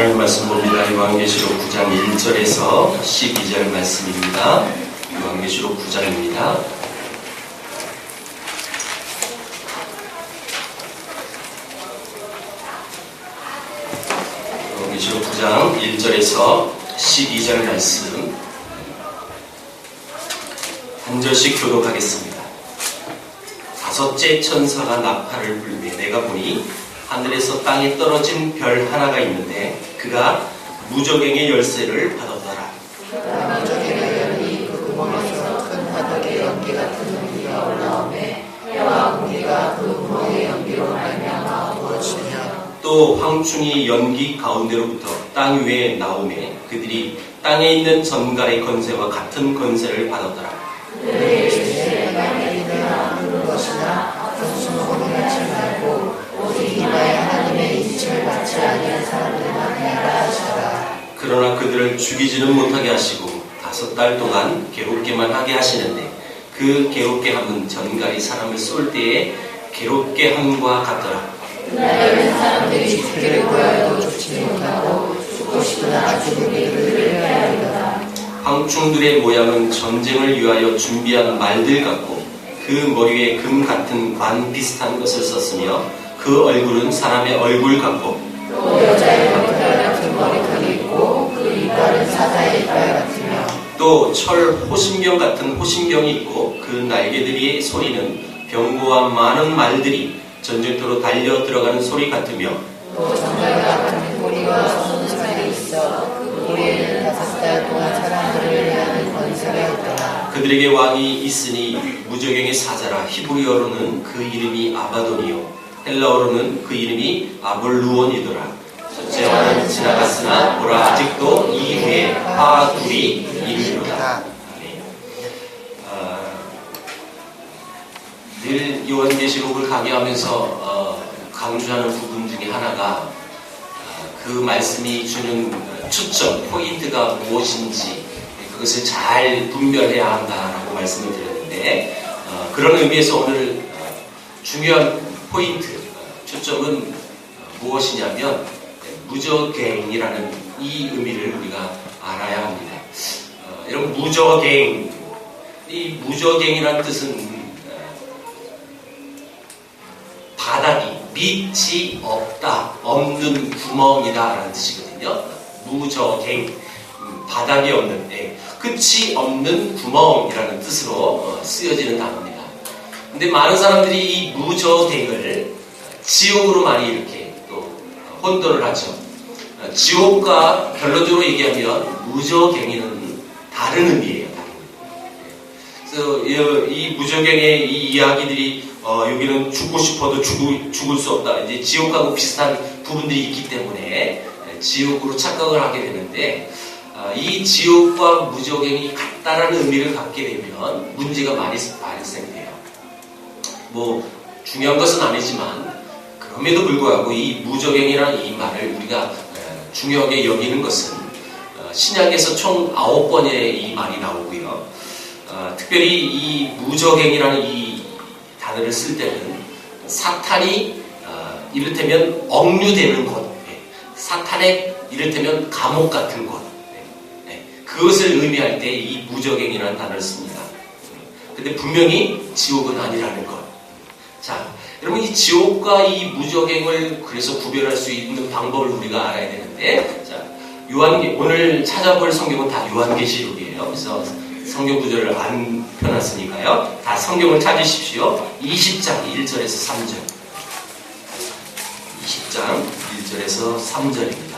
하나님 말씀 봅니다. 요한계시록 9장 1절에서 12절 말씀입니다. 요한계시록 9장입니다. 요한계시록 9장 1절에서 12절 말씀 한 절씩 교독하겠습니다. 다섯째 천사가 나팔을 불매 내가 보니 하늘에서 땅에 떨어진 별 하나가 있는데 그가 무저갱의 열쇠를 받았더라. 무저갱의 열이 그 구멍에서 큰 화덕의 연기 같은 연기가 올라오매 해와 공기가 그 구멍의 연기로 말미암아 부어지며 또 황충이 연기 가운데로부터 땅 위에 나오매 그들이 땅에 있는 전갈의 건세와 같은 건세를 받았더라. 그들의 주제에 땅에 있는 아무런 것이나 성수목을 갖지 말고 오직 이마에 하나님의 인침을 받지 아니한 사람들만 해라 하시더라. 그러나 그들을 죽이지는 못하게 하시고 5달 동안 괴롭게만 하게 하시는데 그 괴롭게 함은 전갈이 사람을 쏠 때에 괴롭게 함과 같더라. 그날에는 사람들이 죽기를 구하여도 죽지 못하고 죽고 싶으나 죽음이 그들을 해하리로다. 황충들의 모양은 전쟁을 위하여 준비한 말들 같고 그 머리에 금 같은 관 비슷한 것을 썼으며 그 얼굴은 사람의 얼굴 같고 또 여자의 머리털 같은 머리털이 있고 그 이빨은 사자의 이빨 같으며 또 철 호심경 같은 호심경이 있고 그 날개들의 소리는 병고와 많은 말들이 전쟁터로 달려 들어가는 소리 같으며 또 정갈과 같은 고리와 손살이 있어 그 고리에는 5달 동안 사람들을 해하는 권세가 있더라. 그들에게 왕이 있으니 무저갱의 사자라. 히브리어로는 그 이름이 아바돈이요 헬라어로는 그 이름이 아볼루온이더라. 첫째 왕은 지나갔으나 보라 아직도 이후에 화 둘이 이르리로다. 늘 요한계시록을 강의하면서 강조하는 부분 중에 하나가 그 말씀이 주는 초점, 포인트가 무엇인지 그것을 잘 분별해야 한다라고 말씀을 드렸는데 그런 의미에서 오늘 중요한 포인트, 초점은 무엇이냐면 무저갱이라는 이 의미를 우리가 알아야 합니다. 여러분 무저갱, 이 무저갱이라는 뜻은 바닥이 밑이 없다, 없는 구멍이다 라는 뜻이거든요. 무저갱, 바닥이 없는데 끝이 없는 구멍이라는 뜻으로 쓰여지는 단어입니다. 근데 많은 사람들이 이 무저갱을 지옥으로 많이 이렇게 또 혼돈을 하죠. 지옥과 결론적으로 얘기하면 무저갱이는 다른 의미예요. 그래서 이 무저갱의 이 이야기들이 여기는 죽고 싶어도 죽을 수 없다. 이제 지옥하고 비슷한 부분들이 있기 때문에 지옥으로 착각을 하게 되는데 이 지옥과 무저갱이 같다라는 의미를 갖게 되면 문제가 많이 발생돼요. 뭐 중요한 것은 아니지만 그럼에도 불구하고 이 무저갱이라는 이 말을 우리가 중요하게 여기는 것은 신약에서 총 9번의 이 말이 나오고요. 특별히 이 무저갱이라는 이 단어를 쓸 때는 사탄이 이를테면 억류되는 곳, 사탄의 이를테면 감옥 같은 곳, 그것을 의미할 때 이 무저갱이라는 단어를 씁니다. 근데 분명히 지옥은 아니라는 것. 자, 여러분 이 지옥과 이 무저갱을 그래서 구별할 수 있는 방법을 우리가 알아야 되는데, 자, 오늘 찾아볼 성경은 다 요한계시록이에요. 그래서 성경 구절을 안 펴놨으니까요. 다 성경을 찾으십시오. 20장 1절에서 3절. 20장 1절에서 3절입니다.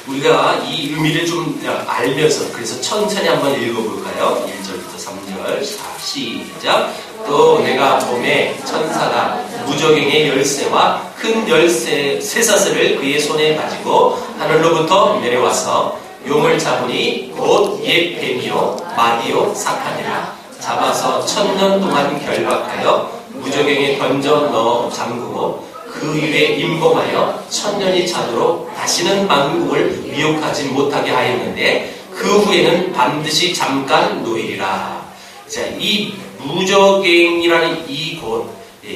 우리가 이 의미를 좀 알면서 그래서 천천히 한번 읽어볼까요? 1절부터 3절. 자, 시작. 또 내가 봄에 천사가 무저갱의 열쇠와 큰 열쇠 쇠사슬을 그의 손에 가지고 하늘로부터 내려와서 용을 잡으니 곧 옛 뱀이요 마귀요 사탄이라. 잡아서 1000년 동안 결박하여 무저갱에 던져 넣어 잠그고 그 위에 임범하여 1000년이 차도록 다시는 만국을 미혹하지 못하게 하였는데 그 후에는 반드시 잠깐 놓이리라. 자, 이 무저갱이라는 이 곳,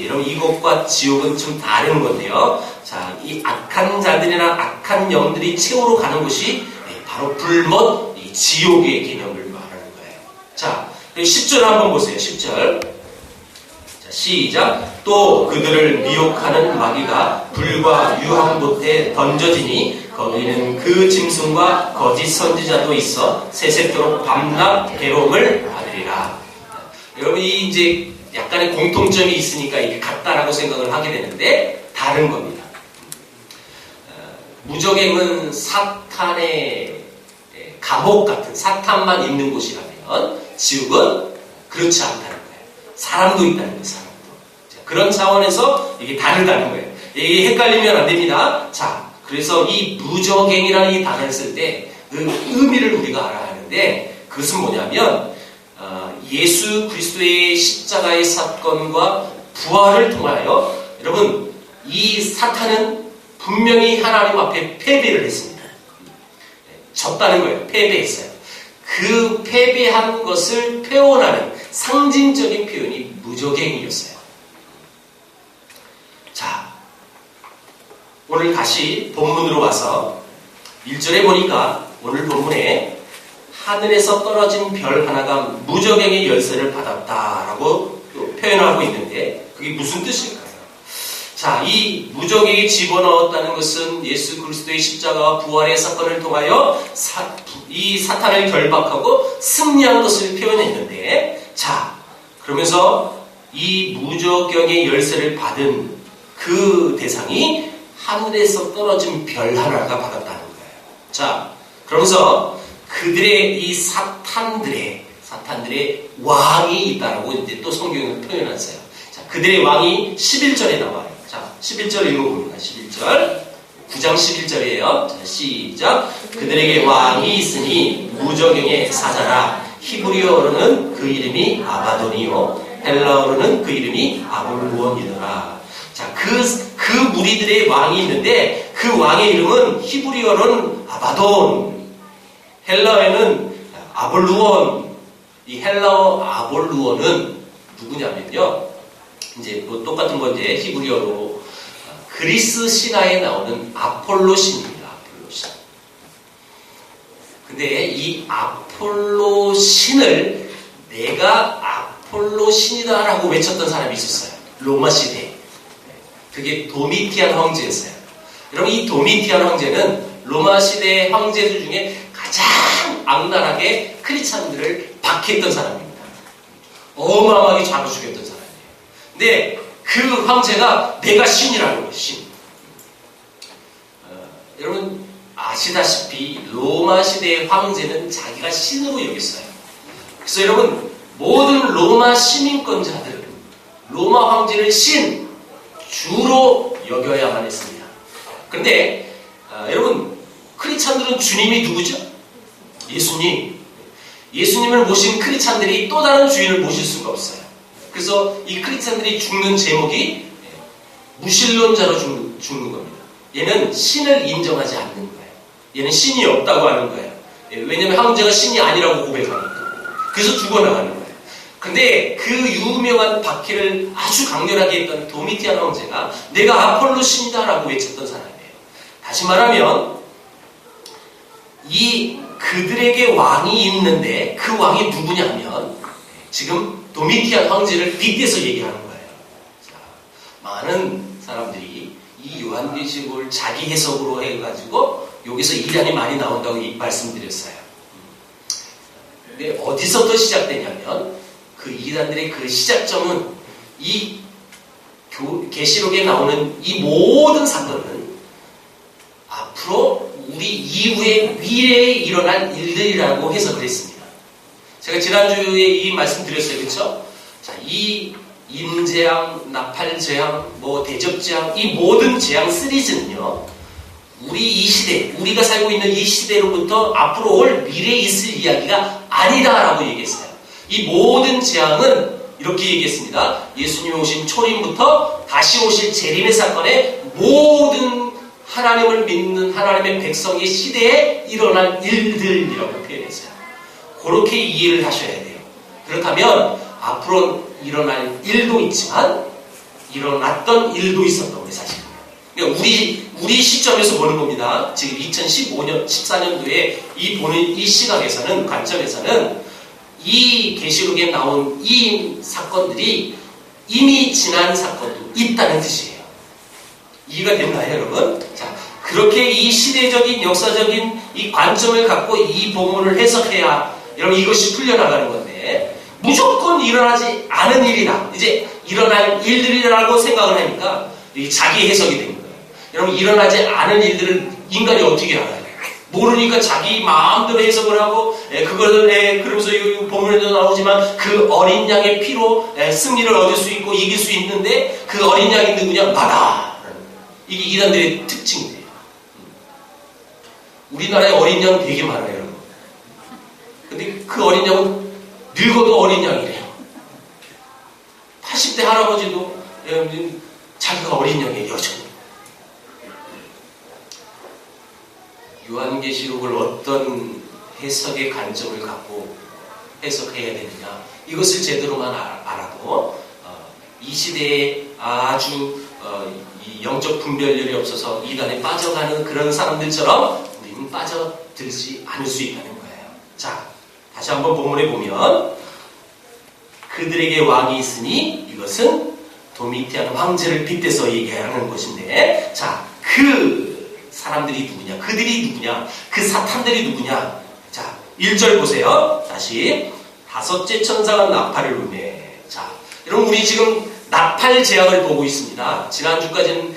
여러분 이곳과 지옥은 좀 다른 건데요. 자, 자, 이 악한 자들이나 악한 영들이 최후로 가는 곳이 바로 불못 이 지옥의 개념을 말하는 거예요. 자, 10절 한번 보세요. 10절. 자, 시작. 또 그들을 미혹하는 마귀가 불과 유황봇에 던져지니 거기는 그 짐승과 거짓 선지자도 있어 새색도록 밤낮 괴로움을 받으리라. 여러분, 이 이제 약간의 공통점이 있으니까 이게 같다라고 생각을 하게 되는데 다른 겁니다. 무저갱은 사탄의 감옥 같은, 사탄만 있는 곳이라면 지옥은 그렇지 않다는 거예요. 사람도 있다는 거예요. 사람도. 자, 그런 차원에서 이게 다르다는 거예요. 이게 헷갈리면 안 됩니다. 자, 그래서 이 무저갱이라는 이 단어를 쓸 때 그 의미를 우리가 알아야 하는데, 그것은 뭐냐면 예수 그리스도의 십자가의 사건과 부활을 통하여 여러분, 이 사탄은 분명히 하나님 앞에 패배를 했습니다. 졌다는 거예요. 패배했어요. 그 패배한 것을 표현하는 상징적인 표현이 무저갱이었어요. 자, 오늘 다시 본문으로 와서 1절에 보니까 오늘 본문에 하늘에서 떨어진 별 하나가 무저갱의 열쇠를 받았다라고 표현하고 있는데 그게 무슨 뜻일까요? 자, 이 무저갱이 집어넣었다는 것은 예수 그리스도의 십자가와 부활의 사건을 통하여 이 사탄을 결박하고 승리한 것을 표현했는데, 자, 그러면서 이 무저갱의 열쇠를 받은 그 대상이 하늘에서 떨어진 별 하나가 받았다는 거예요. 자, 그러면서 그들의 이 사탄들의 왕이 있다라고 이제 또 성경을 표현했어요. 자, 그들의 왕이 11절에 나와요. 자, 11절 읽어봅니다. 11절. 9장 11절이에요. 자, 시작. 그들에게 왕이 있으니 무저갱의 사자라. 히브리어로는 그 이름이 아바돈이요. 헬라어로는 그 이름이 아볼루온이더라. 자, 그 무리들의 왕이 있는데 그 왕의 이름은 히브리어로는 아바돈, 헬라어에는 아볼루온. 이 헬라어 아볼루온은 누구냐면요. 이제 뭐 똑같은 건 이제 히브리어로 그리스 신화에 나오는 아폴로 신입니다. 아폴로 신. 근데 이 아폴로 신을 내가 아폴로 신이다라고 외쳤던 사람이 있었어요. 로마 시대에. 그게 도미티안 황제였어요. 여러분, 이 도미티안 황제는 로마 시대의 황제들 중에 가장 악랄하게 크리스찬들을 박해했던 사람입니다. 어마어마하게 잡아 죽였던 사람이에요. 근데 그 황제가 내가 신이라고 해요. 신. 여러분 아시다시피 로마 시대의 황제는 자기가 신으로 여겼어요. 그래서 여러분 모든 로마 시민권자들은 로마 황제를 신, 주로 여겨야만 했습니다. 그런데 여러분 크리스찬들은 주님이 누구죠? 예수님. 예수님을 모신 크리스찬들이 또 다른 주인을 모실 수가 없어요. 그래서 이 크리스찬들이 죽는 제목이 무신론자로 죽는 겁니다. 얘는 신을 인정하지 않는 거예요. 얘는 신이 없다고 하는 거예요. 왜냐하면 황제가 신이 아니라고 고백하니까. 그래서 죽어나가는 거예요. 근데 그 유명한 박해를 아주 강렬하게 했던 도미티안 황제가 내가 아폴로 신이다라고 외쳤던 사람이에요. 다시 말하면 이 그들에게 왕이 있는데 그 왕이 누구냐면 지금 도미티안 황제를 빗대서 얘기하는 거예요. 자, 많은 사람들이 이 요한계시록을 자기 해석으로 해가지고 여기서 이단이 많이 나온다고 말씀드렸어요. 근데 어디서부터 시작되냐면 그 이단들의 그 시작점은 이 계시록에 나오는 이 모든 사건은 앞으로 우리 이후의 미래에 일어날 일들이라고 해석을 했습니다. 제가 지난주에 이 말씀 드렸어요. 그렇죠? 자, 이 임재앙, 나팔재앙, 대접재앙, 이 모든 재앙 시리즈는요, 우리 이 시대, 우리가 살고 있는 이 시대로부터 앞으로 올 미래에 있을 이야기가 아니다라고 얘기했어요. 이 모든 재앙은 이렇게 얘기했습니다. 예수님이 오신 초림부터 다시 오실 재림의 사건에 모든 하나님을 믿는 하나님의 백성의 시대에 일어날 일들이라고 표현했어요. 그렇게 이해를 하셔야 돼요. 그렇다면 앞으로 일어날 일도 있지만 일어났던 일도 있었던 게 사실입니다. 그러니까 우리 시점에서 보는 겁니다. 지금 2015년, 14년도에 보는 이 시각에서는, 관점에서는 이 계시록에 나온 이 사건들이 이미 지난 사건도 있다는 뜻이에요. 이해가 됐나요, 여러분? 자, 그렇게 이 시대적인, 역사적인 이 관점을 갖고 이 본문을 해석해야, 여러분, 이것이 풀려나가는 건데, 무조건 일어나지 않은 일이다. 이제 일어날 일들이라고 생각을 하니까 이게 자기 해석이 된 거예요. 여러분, 일어나지 않은 일들을 인간이 어떻게 알아요? 모르니까 자기 마음대로 해석을 하고, 그것을, 그러면서 이 본문에도 나오지만 그 어린 양의 피로 승리를 얻을 수 있고 이길 수 있는데 그 어린 양이 누구냐? 나다. 이게 이단들의 특징이에요. 우리나라에 어린 양 되게 많아요, 여러분. 근데 그 어린 양은 늙어도 어린 양이래요. 80대 할아버지도 자기가 어린 양이에요, 여전히. 요한계시록을 어떤 해석의 관점을 갖고 해석해야 되느냐, 이것을 제대로만 알아도 이 시대에 아주 이 영적 분별력이 없어서 이단에 빠져가는 그런 사람들처럼 우리는 빠져들지 않을 수 있다는 거예요. 자, 다시 한번 본문에 보면 그들에게 왕이 있으니 이것은 도미티안 황제를 빗대서 얘기하는 것인데, 자, 그 사람들이 누구냐? 그들이 누구냐? 그 사탄들이 누구냐? 자, 1절 보세요. 다시. 다섯째 천사가 나팔을 울매. 자, 여러분, 우리 지금 나팔 재앙을 보고 있습니다. 지난주까지는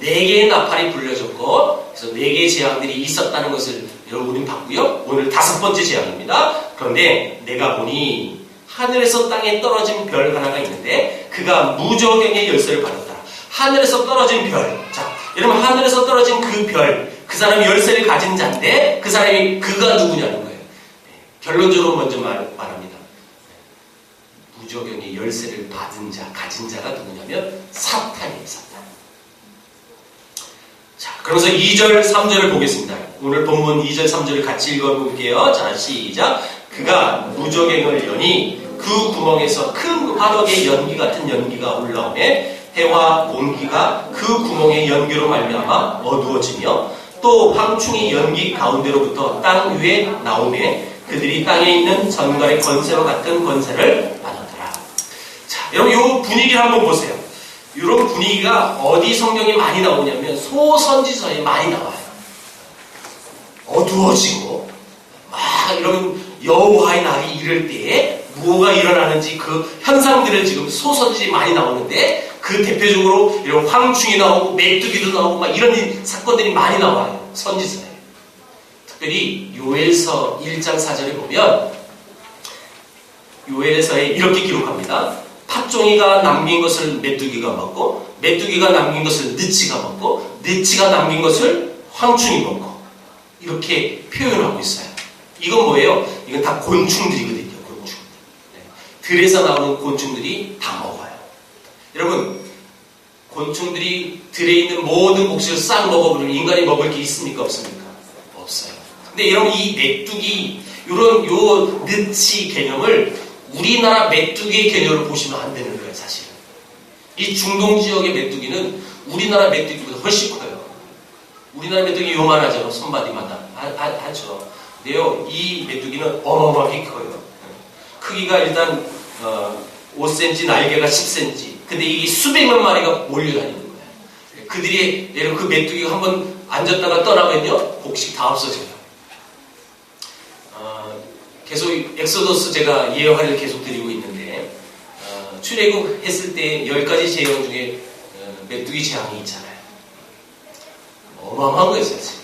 4개의 나팔이 불려졌고, 그래서 4개의 재앙들이 있었다는 것을 여러분이 봤고요. 오늘 5번째 재앙입니다. 그런데 내가 보니 하늘에서 땅에 떨어진 별 하나가 있는데 그가 무저갱의 열쇠를 받았다. 하늘에서 떨어진 별. 자, 여러분, 하늘에서 떨어진 그 별, 그 사람이 열쇠를 가진 자인데 그 사람이 그가 누구냐는 거예요. 결론적으로 먼저 말합니다. 무저갱의 열쇠를 받은 자, 가진 자가 누구냐면 사탄이에요, 사탄. 자, 그러면서 2절, 3절을 보겠습니다. 오늘 본문 2절, 3절을 같이 읽어볼게요. 자, 시작. 그가 무저갱을 여니 그 구멍에서 큰 화덕의 연기 같은 연기가 올라오매 해와 공기가 그 구멍의 연기로 말미암아 어두워지며 또 황충이 연기 가운데로부터 땅 위에 나오매 그들이 땅에 있는 전갈의 권세와 같은 권세를 받았더라. 자, 여러분, 이 분위기를 한번 보세요. 이런 분위기가 어디 성경에 많이 나오냐면 소선지서에 많이 나와요. 어두워지고 막 이런 여호와의 날이 이럴 때에 무엇가 일어나는지 그 현상들을 지금 소선지에 많이 나오는데, 그 대표적으로 이런 황충이 나오고 메뚜기도 나오고 막 이런 사건들이 많이 나와요, 선지서에. 특별히 요엘서 1장 4절에 보면 요엘서에 이렇게 기록합니다. 팥종이가 남긴 것을 메뚜기가 먹고 메뚜기가 남긴 것을 느치가 먹고 느치가 남긴 것을 황충이 먹고, 이렇게 표현하고 있어요. 이건 뭐예요? 이건 다 곤충들이거든요. 곤충. 들에서 나오는 곤충들이 다 먹어요. 여러분, 곤충들이 들에 있는 모든 곡식을 싹 먹어버리면 인간이 먹을 게 있습니까? 없습니까? 없어요. 근데 여러분, 이 메뚜기, 요 느치 개념을 우리나라 메뚜기의 개념으로 보시면 안 되는 거예요, 사실은. 이 중동 지역의 메뚜기는 우리나라 메뚜기보다 훨씬 커요. 우리나라 메뚜기 요만하죠. 손바디마다. 하죠. 근데요, 이 메뚜기는 어마어마하게 커요. 크기가 일단 5cm, 날개가 10cm. 근데 이게 수백만 마리가 몰려다니는 거예요. 그들이, 여러분, 그 메뚜기가 한번 앉았다가 떠나면요, 곡식 다 없어져요. 계속 엑소더스 제가 예화를 계속 드리고 있는데, 출애굽 했을 때 10가지 재앙 중에 메뚜기 재앙이 있잖아요. 어마어마한 거예요, 사실.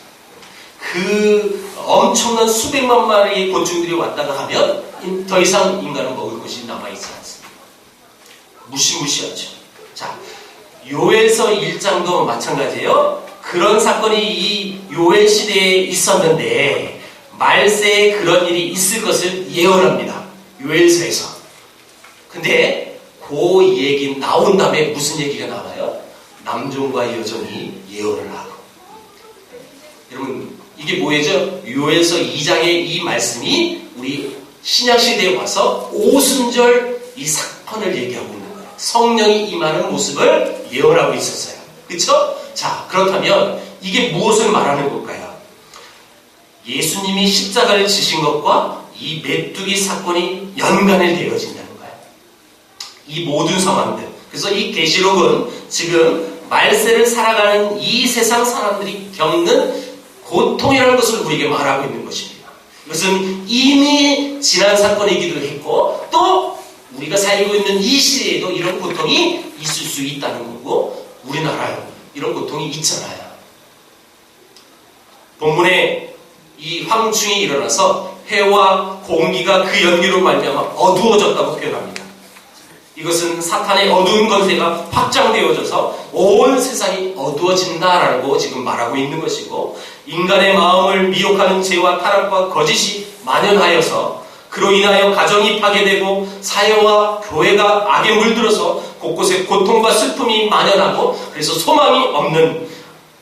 그 엄청난 수백만 마리의 곤충들이 왔다가 하면 더 이상 인간은 먹을 것이 남아있지 않습니다. 무시무시하죠. 자, 요엘서 1장도 마찬가지예요. 그런 사건이 이 요엘 시대에 있었는데 말세에 그런 일이 있을 것을 예언합니다. 요엘서에서. 근데 그 얘기 나온 다음에 무슨 얘기가 나와요? 남종과 여종이 예언을 하고. 여러분, 이게 뭐예요? 요엘서 2장의 이 말씀이 우리 신약시대에 와서 오순절 이 사건을 얘기하고 있는 거예요. 성령이 임하는 모습을 예언하고 있었어요. 그쵸? 자, 그렇다면 이게 무엇을 말하는 걸까요? 예수님이 십자가를 지신 것과 이 메뚜기 사건이 연관이 되어진다는 거예요. 이 모든 상황들. 그래서 이 계시록은 지금 말세를 살아가는 이 세상 사람들이 겪는 고통이라는 것을 우리에게 말하고 있는 것입니다. 이것은 이미 지난 사건이기도 했고 또 우리가 살고 있는 이 시대에도 이런 고통이 있을 수 있다는 거고 우리나라에 이런 고통이 있잖아요. 본문에 이 황충이 일어나서 해와 공기가 그 연기로 말미암아 어두워졌다고 표현합니다. 이것은 사탄의 어두운 권세가 확장되어져서 온 세상이 어두워진다라고 지금 말하고 있는 것이고 인간의 마음을 미혹하는 죄와 타락과 거짓이 만연하여서 그로 인하여 가정이 파괴되고 사회와 교회가 악에 물들어서 곳곳에 고통과 슬픔이 만연하고 그래서 소망이 없는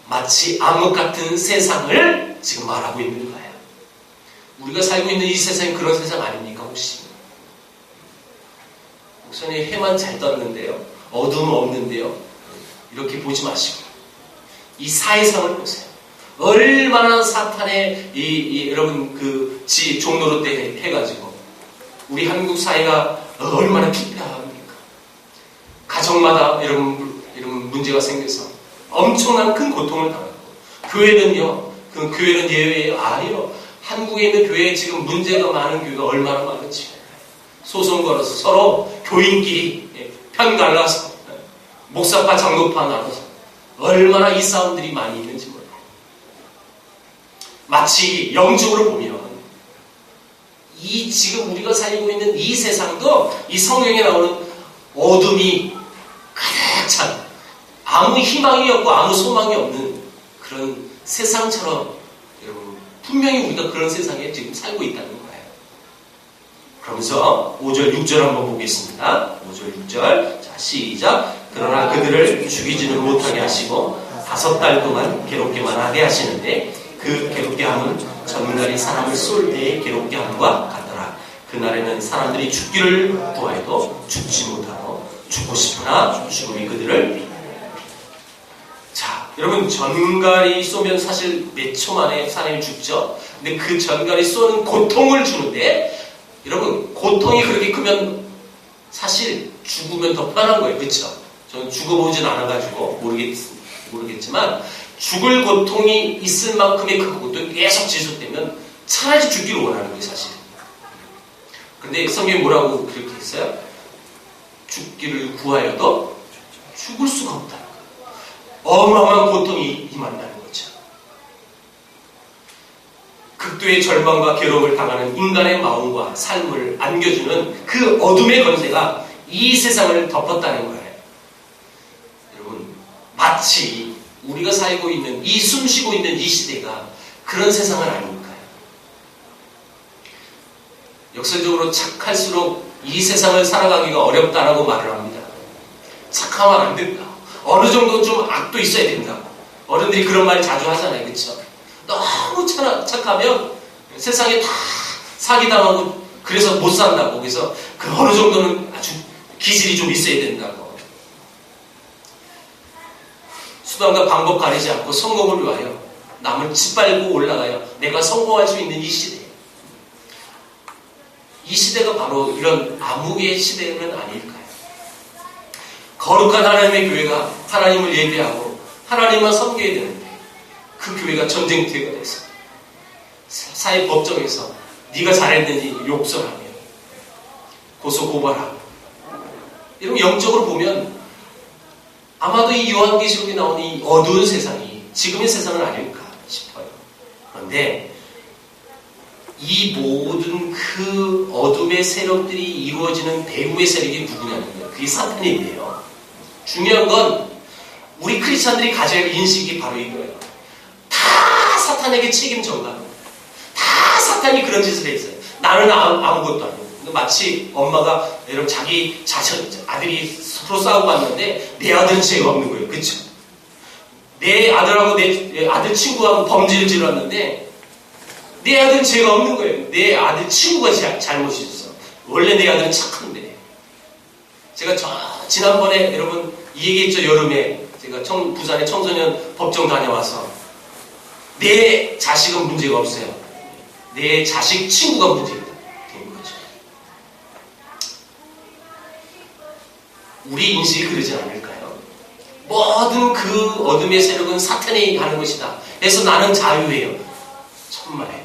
마치 암흑 같은 세상을 지금 말하고 있는 거예요. 우리가 살고 있는 이 세상이 그런 세상 아닙니까 혹시? 목사님 해만 잘 떴는데요. 어둠은 없는데요. 이렇게 보지 마시고 이 사회상을 보세요. 얼마나 사탄의 여러분 그 종로로 때 해가지고 우리 한국 사회가 얼마나 피폐합니까? 가정마다 여러분 문제가 생겨서 엄청난 큰 고통을 당하고 교회는요. 그 교회는 예외예요. 아니요. 한국에 있는 교회에 지금 문제가 많은 교회가 얼마나 많은지 소송 걸어서 서로 교인끼리 편 갈라서 목사파 장로파 나눠서 얼마나 이 싸움들이 많이 있는지 몰라요. 마치 영적으로 보면 이 지금 우리가 살고 있는 이 세상도 이 성경에 나오는 어둠이 가득 찬 아무 희망이 없고 아무 소망이 없는 그런 세상처럼 여러분 분명히 우리가 그런 세상에 지금 살고 있다는 거예요. 그러면서 5절 6절 한번 보겠습니다. 5절 6절 자 시작. 그러나 그들을 죽이지는 못하게 하시고 5달 동안 괴롭게만 하게 하시는데 그 괴롭게 함은 전날이 사람을 쏠 때의 괴롭게 함과 같더라. 그날에는 사람들이 죽기를 구하여도 죽지 못하고 죽고 싶으나 죽음이 그들을 자 여러분 전갈이 쏘면 사실 몇 초 만에 사람이 죽죠. 근데 그 전갈이 쏘는 고통을 주는데 여러분 고통이 그렇게 크면 사실 죽으면 더 편한 거예요. 그렇죠? 저는 죽어보진 않아가지고 모르겠지만 죽을 고통이 있을 만큼의 그 고통이 계속 지속되면 차라리 죽기를 원하는 거예요. 사실. 그런데 성경이 뭐라고 그렇게 했어요? 죽기를 구하여도 죽을 수가 없다는 거예요. 어마어마한 고통이 임한다는 거죠. 극도의 절망과 괴로움을 당하는 인간의 마음과 삶을 안겨주는 그 어둠의 권세가 이 세상을 덮었다는 거예요. 여러분 마치 우리가 살고 있는 이 숨쉬고 있는 이 시대가 그런 세상은 아닐까요? 역설적으로 착할수록 이 세상을 살아가기가 어렵다라고 말을 합니다. 착하면 안 된다. 어느 정도 좀 악도 있어야 된다고. 어른들이 그런 말 자주 하잖아요. 그렇죠? 너무 착하면 세상에 다 사기당하고 그래서 못 산다고. 그래서 그 어느 정도는 아주 기질이 좀 있어야 된다고. 수단과 방법 가리지 않고 성공을 위하여 남을 짓밟고 올라가요. 내가 성공할 수 있는 이 시대. 이 시대가 바로 이런 암흑의 시대는 아닐까요? 거룩한 하나님의 교회가 하나님을 예배하고 하나님만 섬겨야 되는데 그 교회가 전쟁터가 돼서 사회 법정에서 네가 잘했는지 욕설하며 고소고발하고 이런 영적으로 보면 아마도 이 요한계시록에 나오는 이 어두운 세상이 지금의 세상은 아닐까 싶어요. 그런데 이 모든 그 어둠의 세력들이 이루어지는 배후의 세력이 누구냐면요. 그게 사탄이에요. 중요한 건 우리 크리스찬들이 가져야 할 인식이 바로 이거예요. 다 사탄에게 책임져가. 다 사탄이 그런 짓을 했어요. 나는 아무것도 아니고. 마치 엄마가 여러분 자기 아들이 서로 싸우고 왔는데 내 아들은 죄가 없는 거예요. 그렇죠? 내 아들하고 내 아들 친구하고 범죄를 저질렀는데 내 아들은 죄가 없는 거예요. 내 아들 친구가 잘못이 있어. 원래 내 아들은 착한데. 제가 지난번에 여러분 이 얘기했죠. 여름에 제가 부산의 청소년 법정 다녀와서 내 자식은 문제가 없어요. 내 자식 친구가 문제가 된 거죠. 우리 인식이 그러지 않을까요? 모든 그 어둠의 세력은 사탄이 하는 것이다. 그래서 나는 자유예요. 천만에요.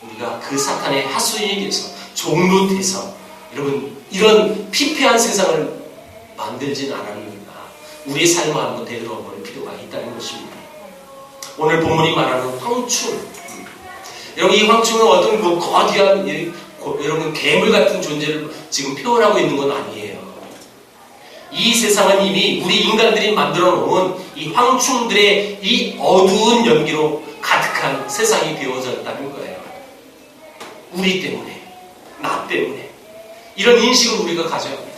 우리가 그 사탄의 하수인이 돼서 종로 돼서 여러분 이런 피폐한 세상을 만들진 않았는가. 우리의 삶을 한번 되돌아볼 필요가 있다는 것입니다. 오늘 본문이 말하는 황충. 여러분 이 황충은 어떤 뭐 거대한 여러분 괴물 같은 존재를 지금 표현하고 있는 건 아니에요. 이 세상은 이미 우리 인간들이 만들어 놓은 이 황충들의 이 어두운 연기로 가득한 세상이 되어졌다는 거예요. 우리 때문에, 나 때문에. 이런 인식을 우리가 가져야 합니다.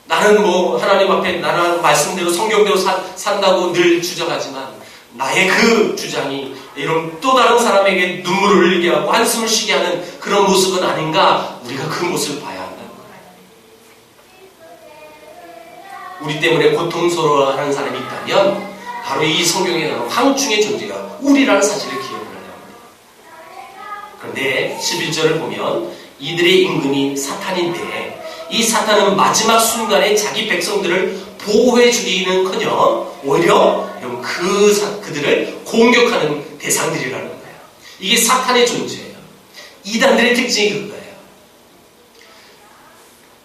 나는 뭐 하나님 앞에 나는 말씀대로 성경대로 산다고 늘 주장하지만 나의 그 주장이 이런 또 다른 사람에게 눈물을 흘리게 하고 한숨을 쉬게 하는 그런 모습은 아닌가. 우리가 그 모습을 봐야 한다는 거예요. 우리 때문에 고통스러워하는 사람이 있다면 바로 이 성경에 나오는 황충의 존재가 우리라는 사실을 기억을 해야 합니다. 그런데 11절을 보면 이들의 임금이 사탄인데 이 사탄은 마지막 순간에 자기 백성들을 보호해 주기는커녕 오히려 그들을 공격하는 대상들이라는 거예요. 이게 사탄의 존재예요. 이단들의 특징이 그거예요.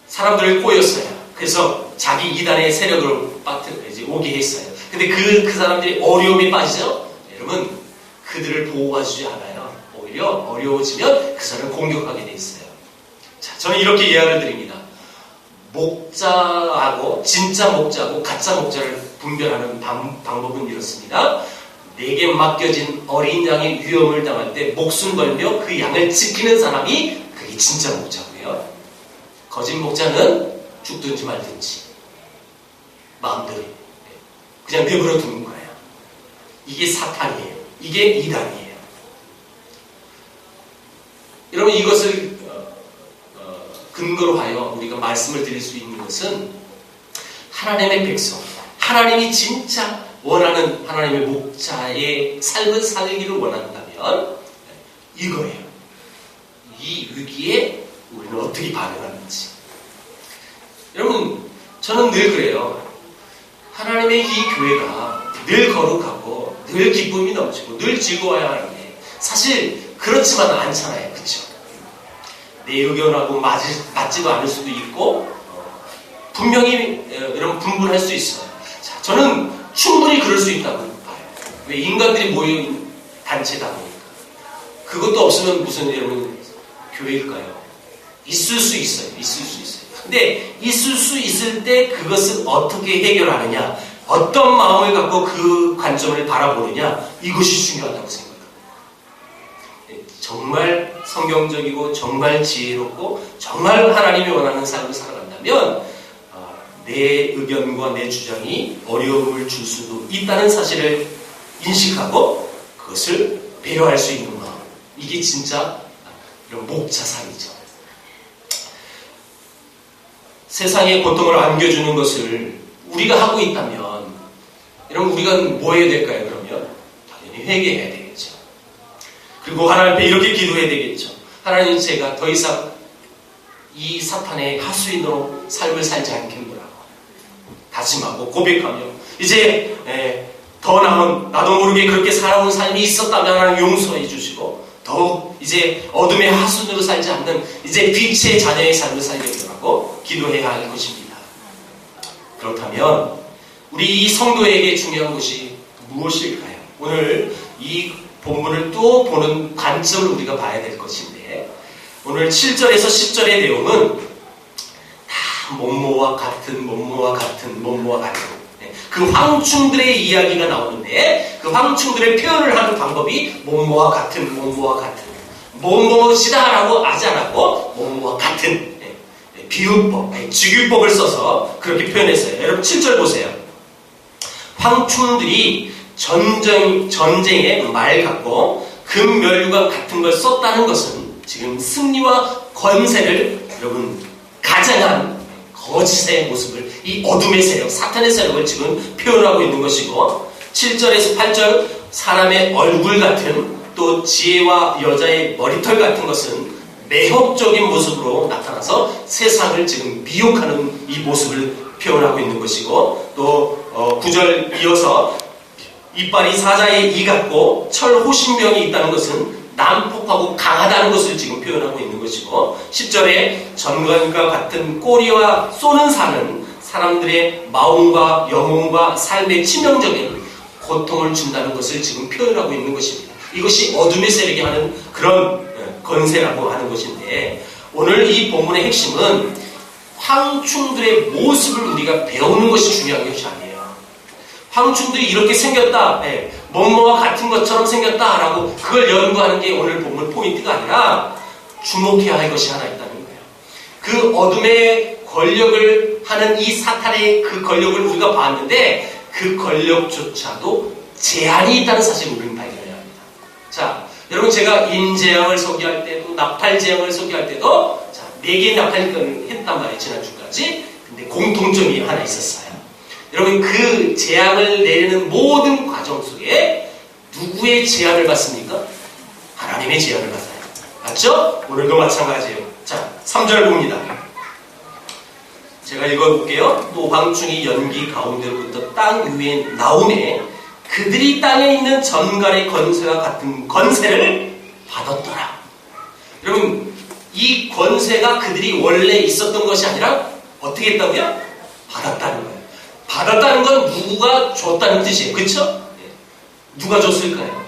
사람들을 꼬였어요. 그래서 자기 이단의 세력을 오게 했어요. 근데 그 사람들이 어려움에 빠지죠? 여러분, 그들을 보호해주지 않아요. 오히려 어려워지면 그 사람을 공격하게 돼 있어요. 자, 저는 이렇게 이해를 드립니다. 목자하고 진짜 목자하고 가짜 목자를 분별하는 방법은 이렇습니다. 내게 맡겨진 어린 양의 위험을 당할 때 목숨 걸며 그 양을 지키는 사람이 그게 진짜 목자고요. 거짓 목자는 죽든지 말든지 마음대로 그냥 내버려 두는 거예요. 이게 사탄이에요. 이게 이단이에요. 여러분 이것을 근거로 하여 우리가 말씀을 드릴 수 있는 것은 하나님의 백성, 하나님이 진짜 원하는 하나님의 목자의 삶을 살기를 원한다면 이거예요. 이 위기에 우리는 어떻게 반응하는지. 여러분 저는 늘 그래요. 하나님의 이 교회가 늘 거룩하고 늘 기쁨이 넘치고 늘 즐거워야 하는데 사실 그렇지만은 않잖아요. 그렇죠? 내 의견하고 맞지도 않을 수도 있고 분명히 여러분 분분할 수 있어요. 자, 저는 충분히 그럴 수 있다고 봐요. 왜 인간들이 모인 단체다 보니까. 그것도 없으면 무슨 여러분 교회일까요? 있을 수 있어요. 있을 수 있어요. 근데 있을 수 있을 때 그것을 어떻게 해결하느냐, 어떤 마음을 갖고 그 관점을 바라보느냐, 이것이 중요하다고 생각합니다. 정말 성경적이고 정말 지혜롭고 정말 하나님이 원하는 삶을 살아간다면 내 의견과 내 주장이 어려움을 줄 수도 있다는 사실을 인식하고 그것을 배려할 수 있는 마음, 이게 진짜 이런 목자살이죠. 세상에 고통을 안겨주는 것을 우리가 하고 있다면 여러분 우리가 뭐 해야 될까요? 그러면 당연히 회개해야 되겠죠. 그리고 하나님 앞에 이렇게 기도해야 되겠죠. 하나님, 제가 더 이상 이 사탄의 하수인으로 삶을 살지 않겠노라고 다짐하고 고백하며 이제 더 나은 나도 모르게 그렇게 살아온 삶이 있었다면 하나님 용서해 주시고 더욱 이제 어둠의 하수인으로 살지 않는 이제 빛의 자녀의 삶을 살겠노라고 기도해야 할 것입니다. 그렇다면 우리 이 성도에게 중요한 것이 무엇일까요? 오늘 이 본문을 또 보는 관점을 우리가 봐야 될 것인데 오늘 7절에서 10절의 내용은 다 몸모와 같은 그 황충들의 이야기가 나오는데 그 황충들의 표현을 하는 방법이 몸모와 같은 몸모시다 라고 하지 않았고 몸모와 같은 비유법, 직유법을 써서 그렇게 표현했어요. 여러분 7절 보세요. 황충들이 전쟁의 말 같고 금면류관 같은 걸 썼다는 것은 지금 승리와 권세를 여러분 가장한 거짓의 모습을 이 어둠의 세력, 사탄의 세력을 지금 표현하고 있는 것이고 7절에서 8절 사람의 얼굴 같은 또 지혜와 여자의 머리털 같은 것은 매혹적인 모습으로 나타나서 세상을 지금 미혹하는 이 모습을 표현하고 있는 것이고 또 9절 이어서 이빨이 사자의 이 같고 철 호신병이 있다는 것은 난폭하고 강하다는 것을 지금 표현하고 있는 것이고 10절에 전관과 같은 꼬리와 쏘는 살은 사람들의 마음과 영혼과 삶에 치명적인 고통을 준다는 것을 지금 표현하고 있는 것입니다. 이것이 어둠의 세력이 하는 그런 건세라고 하는 것인데 오늘 이 본문의 핵심은 황충들의 모습을 우리가 배우는 것이 중요한 것이 아니에요. 황충들이 이렇게 생겼다, 뭐뭐와 같은 것처럼 생겼다라고 그걸 연구하는 게 오늘 본문 포인트가 아니라 주목해야 할 것이 하나 있다는 거예요. 그 어둠의 권력을 하는 이 사탄의 그 권력을 우리가 봤는데 그 권력조차도 제한이 있다는 사실을 우리는 발견해야 합니다. 자, 여러분 제가 인재앙을 소개할 때도 나팔재앙을 소개할 때도 자, 4개의 나팔을 했단 말이에요. 지난주까지. 근데 공통점이 하나 있었어요. 여러분 그 재앙을 내리는 모든 과정 속에 누구의 제안을 받습니까? 하나님의 제안을 받아요. 맞죠? 오늘도 마찬가지예요. 자, 3절 봅니다. 제가 읽어볼게요. 또 황충이 연기 가운데로부터 땅 위에 나오매 그들이 땅에 있는 전갈의 건세와 같은 건세를 받았더라. 여러분 이 권세가 그들이 원래 있었던 것이 아니라 어떻게 했다고요? 받았다는 거예요. 받았다는 건 누가 줬다는 뜻이에요. 그렇죠? 누가 줬을까요?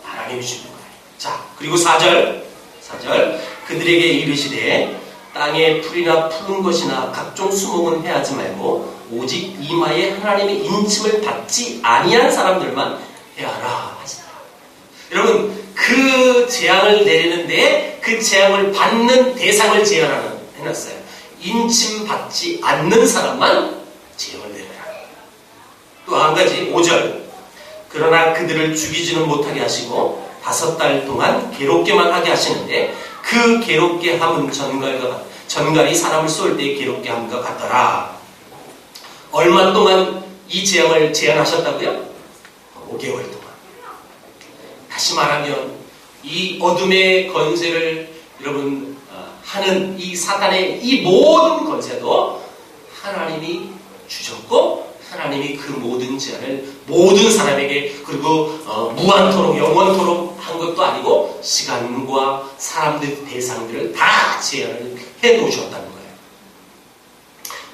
하나님이 주는 거예요. 자, 그리고 4절 그들에게 이르시되 땅에 풀이나 푸른 것이나 각종 수목은 해하지 말고 오직 이마에 하나님의 인침을 받지 아니한 사람들만 해하라 하시더라. 여러분 그 재앙을 내리는데 그 재앙을 받는 대상을 해놨어요. 인침 받지 않는 사람만 재앙을 내려라. 또 한 가지 5절 그러나 그들을 죽이지는 못하게 하시고 5달 동안 괴롭게만 하게 하시는데 그 괴롭게 함은 전갈이 사람을 쏠 때 괴롭게 함과 같더라. 얼마 동안 이 재앙을 제한하셨다고요? 5개월 동안. 다시 말하면 이 어둠의 건세를 여러분 하는 이 사탄의 이 모든 건세도 하나님이 주셨고 하나님이 그 모든 제한을 모든 사람에게 그리고 무한토록 영원토록 한 것도 아니고 시간과 사람들 대상들을 다 제한을 해놓으셨다는 거예요.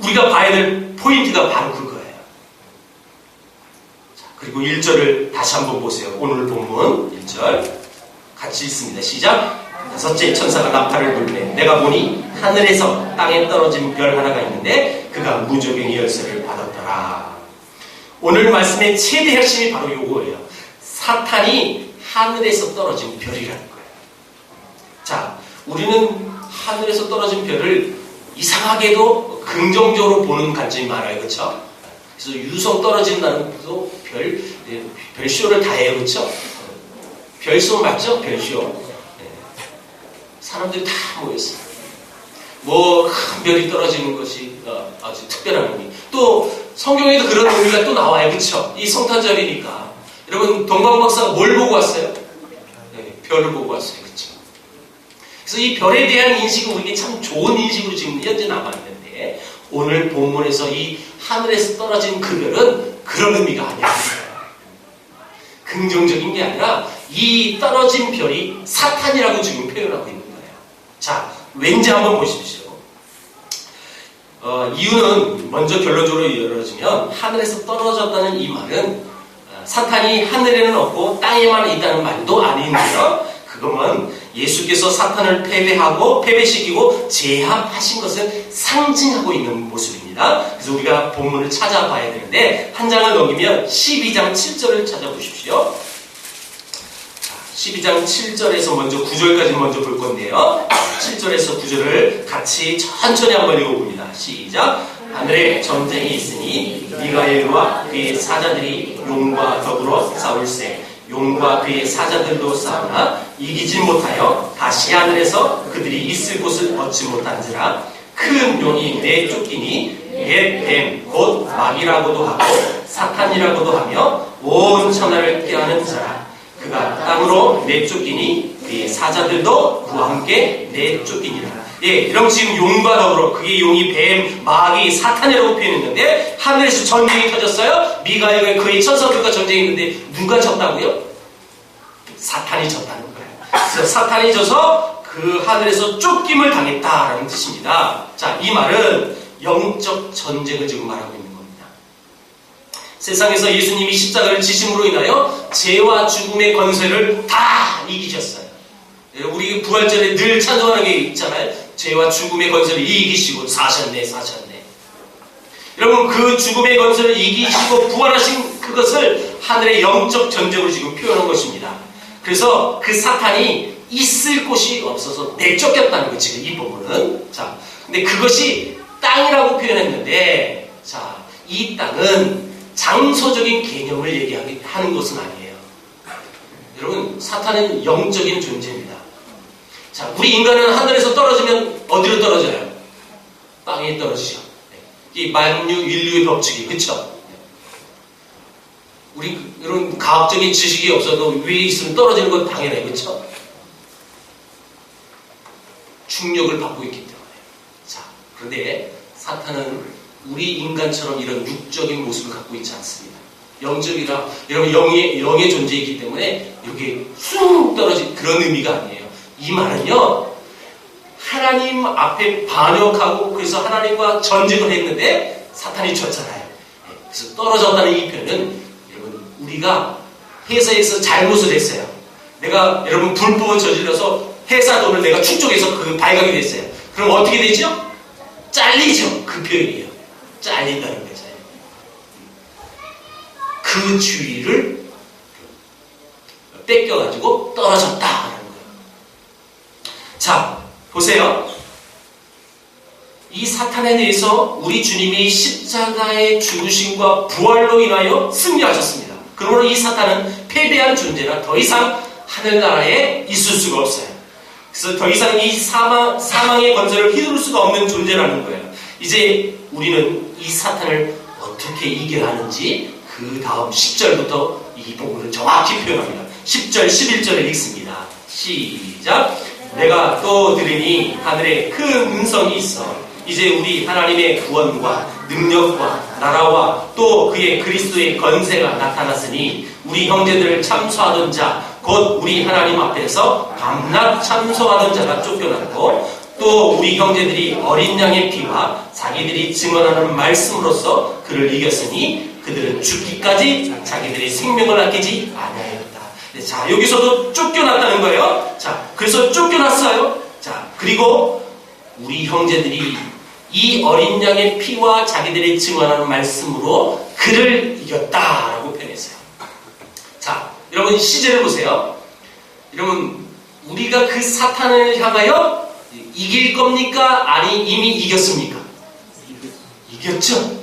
우리가 봐야 될 포인트가 바로 그거예요. 자, 그리고 1절을 다시 한번 보세요. 오늘 본문 1절 같이 읽습니다. 시작. 5째 천사가 나팔을 불매 내가 보니 하늘에서 땅에 떨어진 별 하나가 있는데 그가 무저갱이 열쇠를 받았더라. 오늘 말씀의 최대 핵심이 바로 요거예요. 사탄이 하늘에서 떨어진 별이라는 거예요. 자, 우리는 하늘에서 떨어진 별을 이상하게도 긍정적으로 보는 관점이 많아요. 그렇죠? 그래서 유성 떨어진다는 것도 별쇼를 다 해요. 그렇죠? 별쇼 맞죠? 별쇼. 사람들이 다 모였어요. 큰 별이 떨어지는 것이 아주 특별한 의미. 또 성경에도 그런 의미가 또 나와요. 그렇죠? 이 성탄절이니까. 여러분 동방 박사가 뭘 보고 왔어요? 별을 보고 왔어요. 그렇죠? 그래서 이 별에 대한 인식은 우리에게 참 좋은 인식으로 지금 현재 남아있는데 오늘 본문에서 이 하늘에서 떨어진 그 별은 그런 의미가 아니에요. 긍정적인 게 아니라 이 떨어진 별이 사탄이라고 지금 표현하고 있는 거예요. 자, 왠지 한번 보십시오. 이유는 먼저 결론적으로 열어지면 하늘에서 떨어졌다는 이 말은 사탄이 하늘에는 없고 땅에만 있다는 말도 아닌데요. 그것은 예수께서 사탄을 패배시키고 제압하신 것을 상징하고 있는 모습입니다. 그래서 우리가 본문을 찾아봐야 되는데 한 장을 넘기면 12장 7절을 찾아보십시오. 12장 7절에서 먼저 9절까지 먼저 볼 건데요. 7절에서 9절을 같이 천천히 한번 읽어봅니다. 시작. 하늘에 전쟁이 있으니 미가엘과 그의 사자들이 용과 더불어 싸울세. 용과 그의 사자들도 싸우나 이기지 못하여 다시 하늘에서 그들이 있을 곳을 얻지 못한지라. 큰 용이 내쫓기니 옛 뱀, 곧 마귀라고도 하고 사탄이라고도 하며 온 천하를 꾀하는 자라. 그가 땅으로 내쫓기니 그의 사자들도 그와 함께 내쫓기니라. 예, 이런 지금 용과 더불어 그게 용이 뱀, 마귀, 사탄이라고 표현했는데 하늘에서 전쟁이 터졌어요. 미가엘과 그의 천사들과 전쟁이 있는데 누가 졌다고요? 사탄이 졌다는 거예요. 그래서 사탄이 져서 그 하늘에서 쫓김을 당했다라는 뜻입니다. 자, 이 말은 영적 전쟁을 지금 말하고 있는 겁니다. 세상에서 예수님이 십자가를 지심으로 인하여 죄와 죽음의 권세를 다 이기셨어요. 우리 부활절에 늘 찬송하는 게 있잖아요. 죄와 죽음의 권세를 이기시고 사셨네. 여러분, 그 죽음의 권세를 이기시고 부활하신 그것을 하늘의 영적 전쟁으로 지금 표현한 것입니다. 그래서 그 사탄이 있을 곳이 없어서 내쫓겼다는 거지, 이 부분은. 자, 근데 그것이 땅이라고 표현했는데, 자, 이 땅은 장소적인 개념을 얘기하는 것은 아니에요. 여러분, 사탄은 영적인 존재입니다. 자, 우리 인간은 하늘에서 떨어지면 어디로 떨어져요? 땅에 떨어지죠. 이 만유 인류의 법칙이, 그쵸? 우리 이런 과학적인 지식이 없어도 위에 있으면 떨어지는 건 당연해요, 그쵸? 충격을 받고 있기 때문에. 자, 그런데 사탄은 우리 인간처럼 이런 육적인 모습을 갖고 있지 않습니다. 영적이라, 여러분, 영의 존재이기 때문에 여기에 쑥 떨어진 그런 의미가 아니에요. 이 말은요, 하나님 앞에 반역하고 그래서 하나님과 전쟁을 했는데 사탄이 졌잖아요. 그래서 떨어졌다는 이 표현은 여러분, 우리가 회사에서 잘못을 했어요. 내가 여러분 불법을 저질러서 회사 돈을 내가 축적해서 그 발각이 됐어요. 그럼 어떻게 되죠? 잘리죠. 그 표현이에요. 잘린다는 거죠. 그 주의를 뺏겨가지고 떨어졌다라는 거예요. 자, 보세요. 이 사탄에 대해서 우리 주님이 십자가의 죽으심과 부활로 인하여 승리하셨습니다. 그러므로 이 사탄은 패배한 존재라 더 이상 하늘나라에 있을 수가 없어요. 그래서 더 이상 이 사망의 권세를 휘두를 수가 없는 존재라는 거예요. 이제 우리는 이 사탄을 어떻게 이겨야 하는지 그 다음 10절부터 이 부분을 정확히 표현합니다. 10절, 11절을 읽습니다. 시작. 내가 또 들으니 하늘에 큰 음성이 있어 이제 우리 하나님의 구원과 능력과 나라와 또 그의 그리스도의 권세가 나타났으니 우리 형제들을 참소하던 자 곧 우리 하나님 앞에서 밤낮 참소하던 자가 쫓겨났고 또 우리 형제들이 어린 양의 피와 자기들이 증언하는 말씀으로써 그를 이겼으니 그들은 죽기까지 자기들의 생명을 아끼지 아니하였다. 자, 여기서도 쫓겨났다는 거예요. 자, 그래서 쫓겨났어요. 자, 그리고 우리 형제들이 이 어린 양의 피와 자기들이 증언하는 말씀으로 그를 이겼다라고 표현했어요. 자, 여러분 시제를 보세요. 여러분, 우리가 그 사탄을 향하여 이길 겁니까? 아니 이미 이겼습니까? 이겼죠.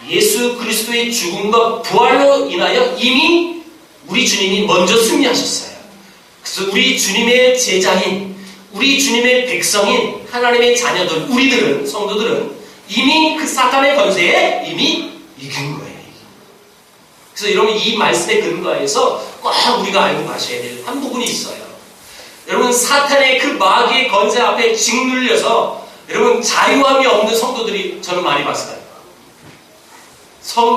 예수 그리스도의 죽음과 부활로 인하여 이미 우리 주님이 먼저 승리하셨어요. 그래서 우리 주님의 제자인, 우리 주님의 백성인 하나님의 자녀들, 우리들은, 성도들은 이미 그 사탄의 권세에 이미 이긴 거예요. 그래서 여러분 이 말씀에 근거해서 꼭 우리가 알고 가셔야 될 한 부분이 있어요. 여러분, 사탄의 그 마귀의 권세 앞에 짓눌려서 여러분 자유함이 없는 성도들이 저는 많이 봤어요.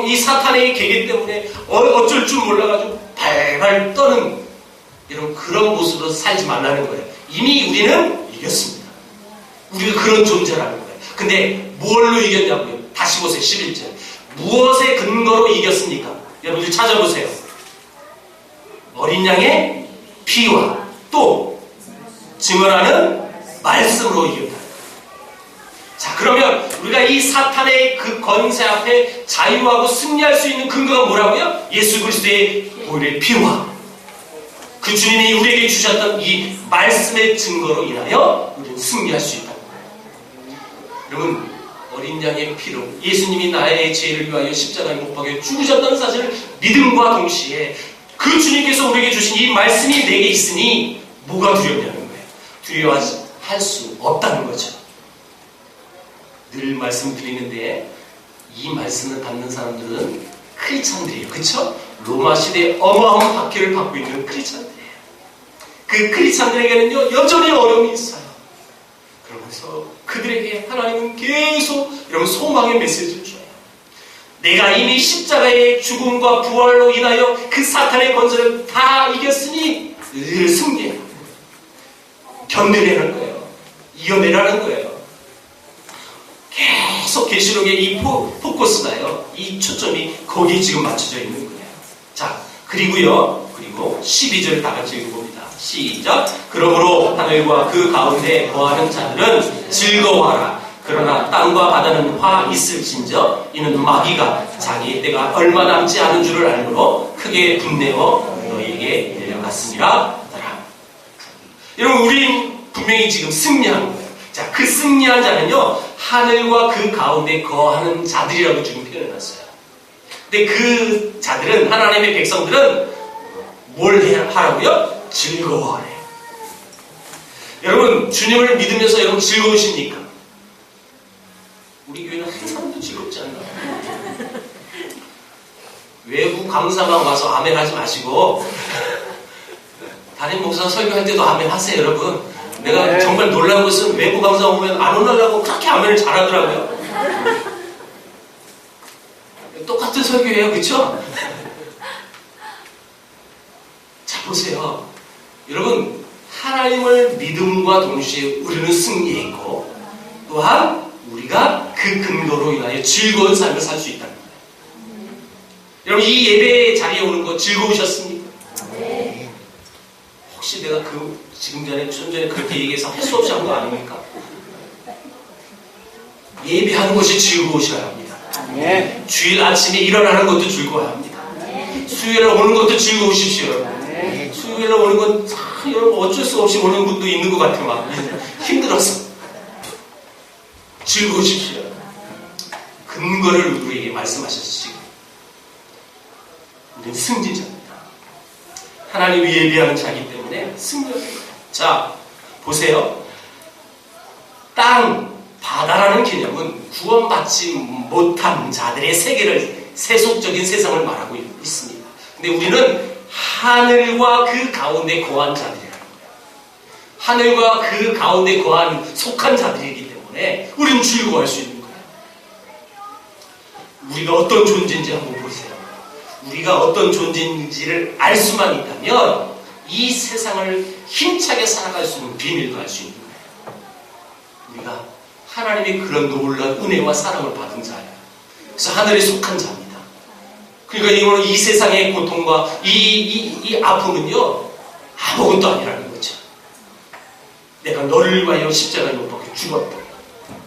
이 사탄의 계계 때문에 어쩔 줄 몰라가지고 발발 떠는 여러분 그런 모습으로 살지 말라는 거예요. 이미 우리는 이겼습니다. 우리가 그런 존재라는 거예요. 근데 뭘로 이겼냐고요? 다시 보세요. 11절. 무엇의 근거로 이겼습니까? 여러분들 찾아보세요. 어린 양의 피와 또 증언하는 말씀으로 이겼다. 자, 그러면 우리가 이 사탄의 그 권세 앞에 자유하고 승리할 수 있는 근거가 뭐라고요? 예수 그리스도의 보혈의 피와 그 주님이 우리에게 주셨던 이 말씀의 증거로 인하여 우리는 승리할 수 있다는 거예요. 여러분, 어린 양의 피로 예수님이 나의 죄를 위하여 십자가에 못 박혀 죽으셨다는 사실을 믿음과 동시에 그 주님께서 우리에게 주신 이 말씀이 내게 있으니 뭐가 두렵냐는 거예요. 두려워할 수 없다는 거죠. 늘 말씀드리는데 이 말씀을 받는 사람들은 크리스찬들이에요. 그쵸? 로마 시대에 어마어마한 박해를 받고 있는 크리스찬들이에요. 그 크리스찬들에게는요 여전히 어려움이 있어요. 그러면서 그들에게 하나님은 계속 이런 소망의 메시지를 줘요. 내가 이미 십자가의 죽음과 부활로 인하여 그 사탄의 권세를 다 이겼으니 늘 승리해. 견뎌내는 거예요. 이겨내라는 거예요. 계속 계시록의 이 포커스가요. 이 초점이 거기에 지금 맞춰져 있는 거예요. 자, 그리고 12절을 다 같이 읽어봅니다. 시작. 그러므로 하늘과 그 가운데 거하는 자들은 즐거워하라. 그러나 땅과 바다는 화 있을진저 이는 마귀가 자기의 때가 얼마 남지 않은 줄을 알므로 크게 분내어 너희에게 내려갔습니다. 여러분, 우린 분명히 지금 승리한 거예요. 자, 그 승리한 자는요 하늘과 그 가운데 거하는 자들이라고 지금 표현해놨어요. 근데 그 자들은, 하나님의 백성들은 뭘 하라고요? 즐거워하래요. 여러분, 주님을 믿으면서 여러분 즐거우십니까? 우리 교회는 한 사람도 즐겁지 않나? 외부 강사만 와서 아멘 하지 마시고 담임 목사 설교할 때도 아멘 하세요. 여러분, 내가 정말 놀라운 것은 외부 강사 오면 안 오려고 그렇게 아멘을 잘하더라고요. 똑같은 설교예요. 그쵸? 자, 보세요. 여러분, 하나님을 믿음과 동시에 우리는 승리했고 또한 우리가 그 근거로 인하여 즐거운 삶을 살 수 있다는 거예요. 여러분, 이 예배 자리에 오는 거 즐거우셨습니까? 네. 혹시 내가 지금 좀 전에 그렇게 얘기해서 할 수 없이 한 거 아닙니까? 예배하는 것이 즐거우셔야 합니다. 네. 주일 아침에 일어나는 것도 즐거워야 합니다. 네. 수요일에 오는 것도 즐거우십시오. 네. 수요일에 오는 건 여러분 어쩔 수 없이 오는 분도 있는 것 같아요. 막 힘들어서. 즐거우십시오. 근거를 우리에게 말씀하셨지. 우리는 승진자입니다. 하나님이 예비하는 자기 때문에 승리합니다. 자, 보세요. 땅, 바다라는 개념은 구원받지 못한 자들의 세계를, 세속적인 세상을 말하고 있습니다. 근데 우리는 하늘과 그 가운데 거한 자들이라는 거예요. 하늘과 그 가운데 거한 속한 자들이기 때문에 우리는 즐거워할 수 있는 거예요. 우리가 어떤 존재인지 한번 보세요. 우리가 어떤 존재인지를 알 수만 있다면 이 세상을 힘차게 살아갈 수 있는 비밀도 알 수 있는 거예요. 우리가 하나님의 그런 놀라운 은혜와 사랑을 받은 자예요. 그래서 하늘에 속한 자입니다. 그러니까 이 세상의 고통과 이 아픔은요 아무것도 아니라는 거죠. 내가 너를 위하여 십자가에 못 박혀 죽었다.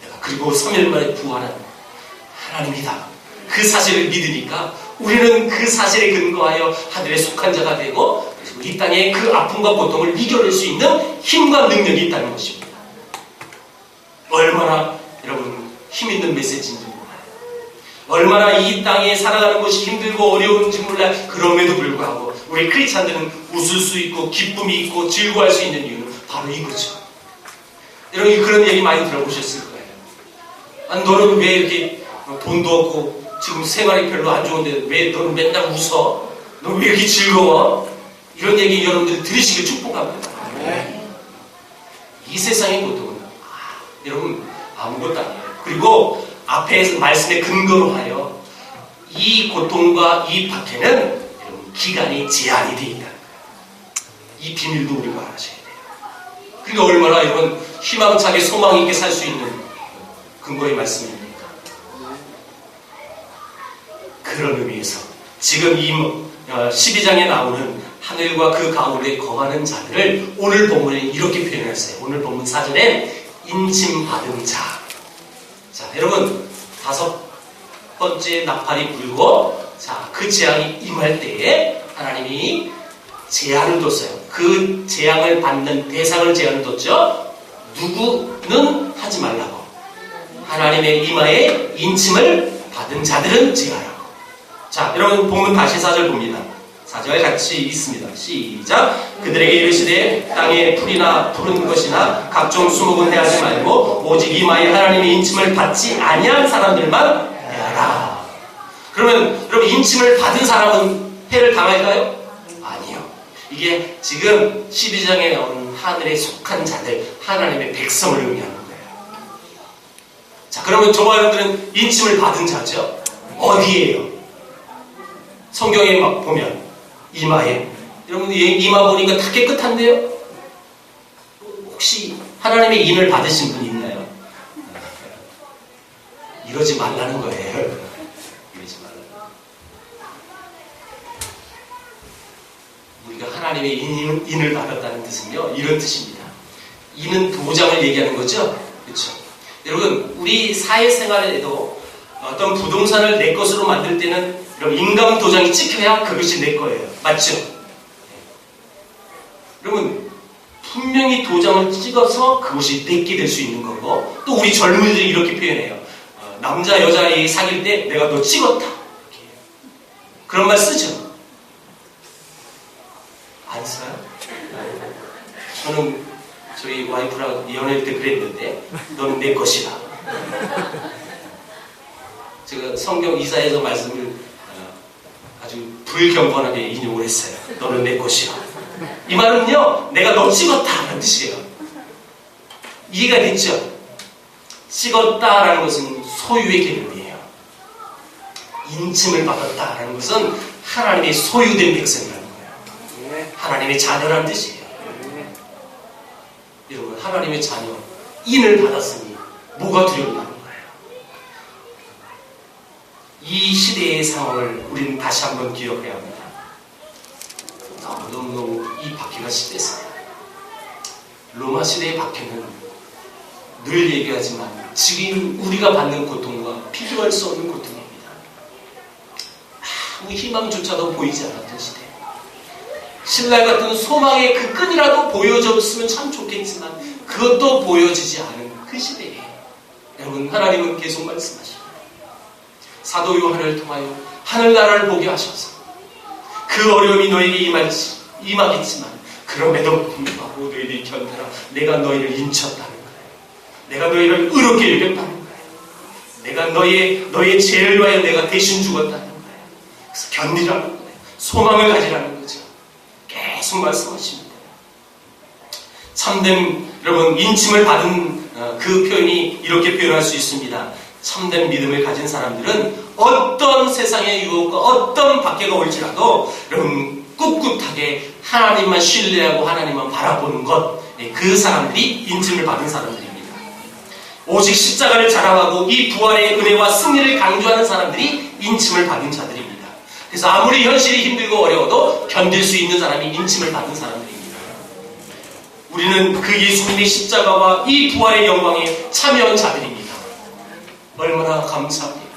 내가 그리고 3일 만에 부활한 하나님이다. 그 사실을 믿으니까 우리는 그 사실에 근거하여 하늘에 속한 자가 되고 이 땅의 그 아픔과 고통을 이겨낼 수 있는 힘과 능력이 있다는 것입니다. 얼마나 여러분 힘있는 메시지인지 몰라요. 얼마나 이 땅에 살아가는 것이 힘들고 어려운지 몰라요. 그럼에도 불구하고 우리 크리스찬들은 웃을 수 있고 기쁨이 있고 즐거워할 수 있는 이유는 바로 이거죠. 여러분 그런 얘기 많이 들어보셨을 거예요. 아니 너는 왜 이렇게 돈도 없고 지금 생활이 별로 안 좋은데 왜 너는 맨날 웃어? 너 왜 이렇게 즐거워? 이런 얘기 여러분들이 들으시길 축복합니다. 이 세상의 고통은 여러분 아무것도 아니에요. 그리고 앞에 말씀의 근거로 하여 이 고통과 이 박해는 여러분 기간이 제한이 되어 있다는 거예요. 이 비밀도 우리가 알아셔야 돼요. 그러니까 얼마나 여러분 희망차게 소망 있게 살 수 있는 근거의 말씀입니다. 그런 의미에서 지금 이 12장에 나오는 하늘과 그 가운데 거하는 자들을 오늘 본문에 이렇게 표현했어요. 오늘 본문 4절에 인침받은 자. 자, 여러분 5번째 나팔이 불고 자, 그 재앙이 임할 때에 하나님이 재앙을 뒀어요. 그 재앙을 받는 대상을 재앙을 뒀죠. 누구는 하지 말라고. 하나님의 이마에 인침을 받은 자들은 제하라고. 자, 여러분 본문 다시 4절 봅니다. 4절 같이 있습니다. 시작. 그들에게 이르시되 땅에 풀이나 푸른 것이나 각종 수목은 해하지 말고 오직 이마에 하나님의 인침을 받지 아니한 사람들만 해하라. 그러면 여러분, 인침을 받은 사람은 해를 당할까요? 아니요. 이게 지금 12장에 나오는 하늘에 속한 자들, 하나님의 백성을 의미하는 거예요. 자, 그러면 저와 여러분들은 인침을 받은 자죠? 어디에요? 성경에 막 보면 이마에, 여러분 이마 보니까 다 깨끗한데요? 혹시 하나님의 인을 받으신 분 있나요? 이러지 말라는 거예요. 이러지 말라는 거예요. 우리가 하나님의 인을 받았다는 뜻은요, 이런 뜻입니다. 인은 도장을 얘기하는 거죠? 그렇죠? 여러분, 우리 사회생활에도 어떤 부동산을 내 것으로 만들 때는 여러분, 인감 도장이 찍혀야 그것이 내 거예요. 맞죠? 여러분, 분명히 도장을 찍어서 그것이 내게 될 수 있는 거고, 또 우리 젊은이들이 이렇게 표현해요. 남자, 여자애 사귈 때 내가 너 찍었다. 이렇게. 그런 말 쓰죠? 안 써요? 저는 저희 와이프랑 연애할 때 그랬는데, 너는 내 것이다. 제가 성경 이사야서 말씀을 아주 불경건하게 인용을 했어요. 너는 내 것이야. 이 말은요, 내가 너 찍었다라는 뜻이에요. 이해가 됐죠? 찍었다라는 것은 소유의 개념이에요. 인침을 받았다라는 것은 하나님의 소유된 백성이라는 거예요. 하나님의 자녀라는 뜻이에요. 여러분, 하나님의 자녀, 인을 받았으니 뭐가 두렵나는 거예요. 이 시대의 상황을 우리는 다시 한번 기억해야 합니다. 너무너무 이 박해가 심했어요. 로마 시대의 박해는 늘 얘기하지만 지금 우리가 받는 고통과 비교할 수 없는 고통입니다. 아무 희망조차도 보이지 않았던 시대. 신랄 같은 소망의 그 끈이라도 보여줬으면 참 좋겠지만 그것도 보여지지 않은 그 시대에 여러분, 하나님은 계속 말씀하십니다. 사도 요한을 통하여 하늘나라를 보게 하셔서 그 어려움이 너에게 임하겠지만 그럼에도 불구하고 너희들이 견뎌라. 내가 너희를 인쳤다는 거예요. 내가 너희를 의롭게 여겼다는 거예요. 내가 너의 죄를 위하여 내가 대신 죽었다는 거예요. 그래서 견디라는 거예요. 소망을 가지라는 거죠. 계속 말씀하십니다. 참된 여러분, 인침을 받은 그 표현이 이렇게 표현할 수 있습니다. 참된 믿음을 가진 사람들은 어떤 세상의 유혹과 어떤 박해가 올지라도 여러분, 꿋꿋하게 하나님만 신뢰하고 하나님만 바라보는 것, 그 사람들이 인침을 받은 사람들입니다. 오직 십자가를 자랑하고 이 부활의 은혜와 승리를 강조하는 사람들이 인침을 받은 자들입니다. 그래서 아무리 현실이 힘들고 어려워도 견딜 수 있는 사람이 인침을 받은 사람들입니다. 우리는 그 예수님의 십자가와 이 부활의 영광에 참여한 자들입니다. 얼마나 감사합니다.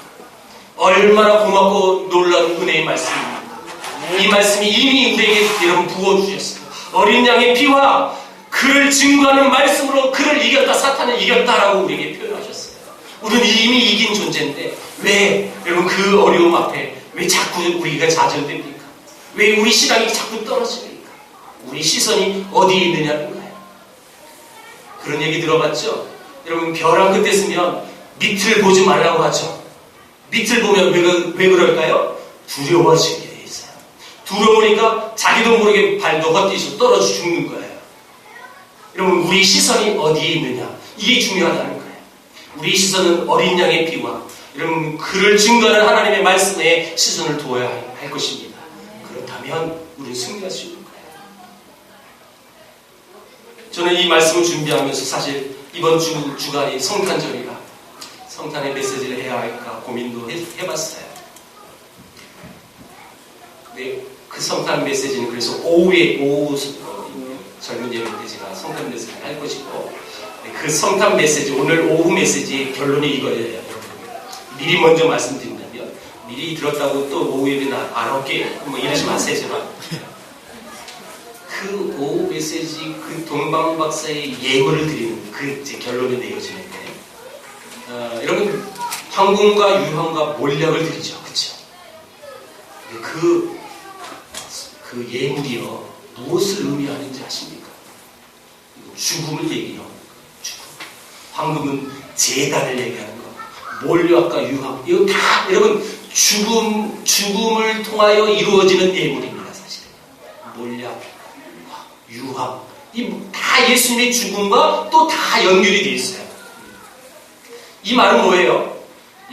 얼마나 고맙고 놀라운 은혜의 말씀입니다. 이 말씀이 이미 우리에게 여러분 부어주셨어요. 어린 양의 피와 그를 증거하는 말씀으로 그를 이겼다, 사탄을 이겼다라고 우리에게 표현하셨어요. 우리는 이미 이긴 존재인데 왜 여러분 그 어려움 앞에 왜 자꾸 우리가 좌절됩니까? 왜 우리 신앙이 자꾸 떨어집니까? 우리 시선이 어디에 있느냐는 거예요. 그런 얘기 들어봤죠? 여러분, 벼랑 끝에 서면 밑을 보지 말라고 하죠. 밑을 보면 왜 그럴까요? 두려워지게 돼 있어요. 두려우니까 자기도 모르게 발도 헛디서 떨어져 죽는 거예요. 여러분, 우리 시선이 어디에 있느냐, 이게 중요하다는 거예요. 우리 시선은 어린 양의 피와 여러분 그를 증거하는 하나님의 말씀에 시선을 두어야 할 것입니다. 그렇다면 우리는 승리할 수 있는 거예요. 저는 이 말씀을 준비하면서 사실 이번 주간이 성탄절이라 성탄의 메시지를 해야 할까 고민도 해봤어요. 네, 그 성탄 메시지는 그래서 오후 젊은 예배 때 제가 성탄 메시지를 할 것이고, 그 성탄 메시지, 오늘 오후 메시지의 결론이 이거예요. 미리 먼저 말씀드린다면, 미리 들었다고 또 오후 예배 안 올게 뭐 이러지 마세요, 제발. 그 오후 메시지, 그 동방 박사의 예물을 드리는 그 이제 결론이 내어지는데, 여러분, 황금과 유황과 몰약을 드리죠, 그렇죠? 그 그 예물이요 무엇을 의미하는지 아십니까? 죽음을 얘기해요. 죽음. 황금은 재단을 얘기하는 거. 몰려학과 유학 이거 다 여러분 죽음을 통하여 이루어지는 예물입니다. 사실은 몰약, 유학 이 다 예수님의 죽음과 또 다 연결이 되어 있어요. 이 말은 뭐예요?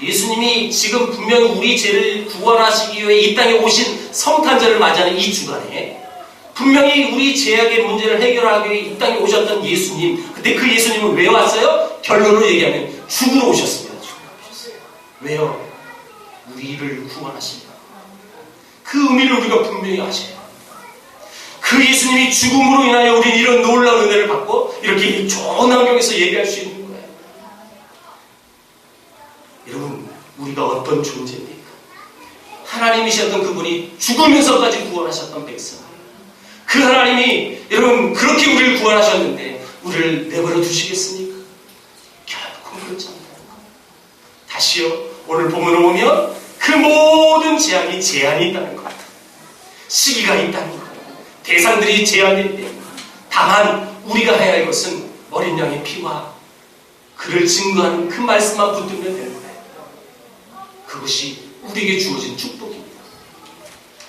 예수님이 지금 분명히 우리 죄를 구원하시기 위해 이 땅에 오신 성탄절을 맞이하는 이 주간에 분명히 우리 죄악의 문제를 해결하기 위해 이 땅에 오셨던 예수님. 근데 그 예수님은 왜 왔어요? 결론으로 얘기하면 죽으러 오셨습니다. 죽으러 오셨어요. 왜요? 우리를 구원하신다. 그 의미를 우리가 분명히 아셔요. 그 예수님이 죽음으로 인하여 우리는 이런 놀라운 은혜를 받고 이렇게 좋은 환경에서 얘기할 수 있는 거예요. 여러분, 우리가 어떤 존재입니까? 하나님이셨던 그분이 죽으면서까지 구원하셨던 백성. 그 하나님이 여러분 그렇게 우리를 구원하셨는데 우리를 내버려 두시겠습니까? 결코 그렇지 않다는 것. 다시요, 오늘 본문을 보면 그 모든 재앙이 제한이 있다는 것. 시기가 있다는 것. 대상들이 제한된대. 다만 우리가 해야 할 것은 어린 양의 피와 그를 증거하는 그 말씀만 붙들면 되는 거예요. 그것이 우리에게 주어진 축복입니다.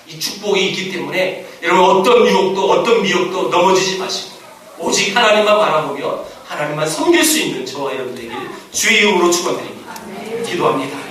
이 축복이 있기 때문에 여러분 어떤 유혹도 어떤 미혹도 넘어지지 마시고 오직 하나님만 바라보며 하나님만 섬길 수 있는 저와 여러분 되길 주의 이름으로 축원드립니다. 기도합니다.